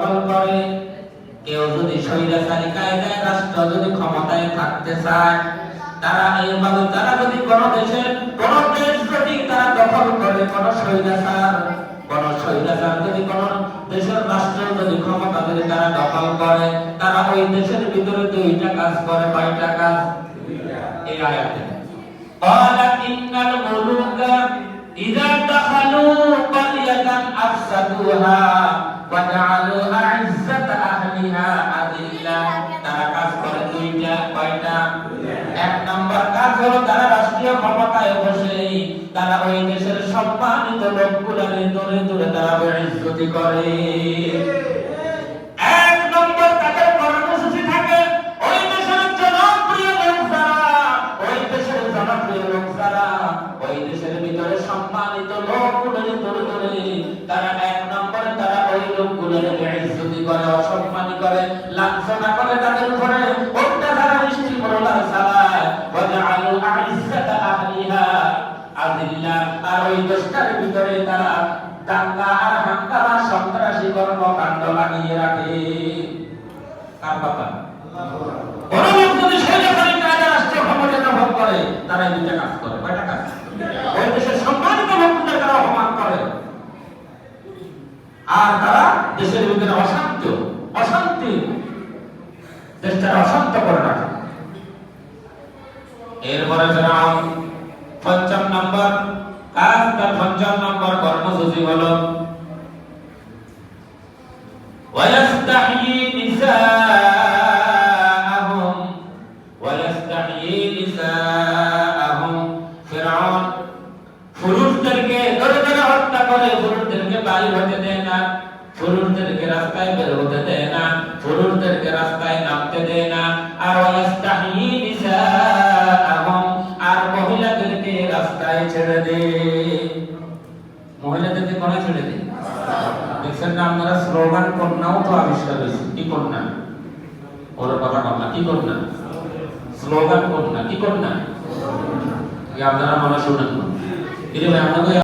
দখল করে। কেউ যদি স্বৈরাচারী কায়দায় রাষ্ট্র যদি ক্ষমতায় থাকতে চায়, তারা এইভাবে তারা যদি কোন দেশ যদি তারা দখল করে, কোন স্বৈরাচার যদি কোন দেশের রাষ্ট্র যদি ক্ষমতা যদি তারা দখল করে, তারা ওই দেশের ভিতরে দুইটা কাজ করে। কয়টা কাজ? এই আয়াতে ক্বালা ইন্নাল মুলুকা ইযা দাখালু ক্বারিয়াতান আফসাদুহা ওয়া জাআলু আ'ইজ্জাতা আহলিহা আযিল্লা। তারা কাজ করে দুইটা। কয়টা? এক নম্বর কাজ হলো তারা রাষ্ট্রীয় ক্ষমতায় বসে তারা ওই দেশের সম্মানিত লোকগুলোকে দূরে দূরে তারা বেইজ্জতি করে। এক নম্বর তাদের কর্মসূচি থাকে ওই দেশের জনপ্রিয় লোক যারা ওই দেশের ভিতরে সম্মানিত লোকগুলোকে দূরে দূরে তারা এক নম্বরে তারা ওই লোকগুলোকে বেইজ্জতি করে, অসম্মানী করে, লাঞ্ছনা করে, তাদের উপরে অত্যাচার নিষ্ঠুরতা চালায়। ওয়া জাআলু আ'ইজ্জাতা আহলিহা আযিল্লা। আর ওই দেশটার ভিতরে তারা দাঙ্গা আর হাঙ্গামা সন্ত্রাসী কর্মকাণ্ড লাগিয়ে রাখে। কার কথা? কোন লোক যদি স্বৈরাচারী কায়দায় রাষ্ট্রীয় ক্ষমতা দখল করে, তারা এই দুইটা কাজ করে। কয়টা কাজ? ওই দেশের সম্মানিত লোকদের তারা অপমান করে, আর তারা দেশের ভিতরে অশান্তি দেশটা অশান্ত করে রাখে। এরপরে ফেরাউন পঞ্চম নম্বর কাজ, তার পঞ্চম নম্বর কর্মসূচি হলো ওয়ায়াস্তাহয়ী নিসাআহুম। ফেরাউন পুরুষদেরকে ধরে ধরে হত্যা করে, পুরুষদেরকে বাইরে হতে দেয় না, পুরুষদেরকে রাস্তায় বের হতে দেয় না, পুরুষদেরকে রাস্তায় নামতে দেয় না। আর ওয়ায়াস্তাহয়ী নিসাআহুম, আর মহিলাদেরকে রাস্তায় ছেড়ে দেয়। মহিলাদেরকে কোন ছেড়ে দেয়? দেখছেন না আপনারা, স্লোগান কন্যাও তো আবিষ্কার হয়েছে। কি কন্যা? ওর কথা কন্যা। কি কন্যা? স্লোগান কন্যা। কি কন্যা? আপনারা মনে শুনেন না।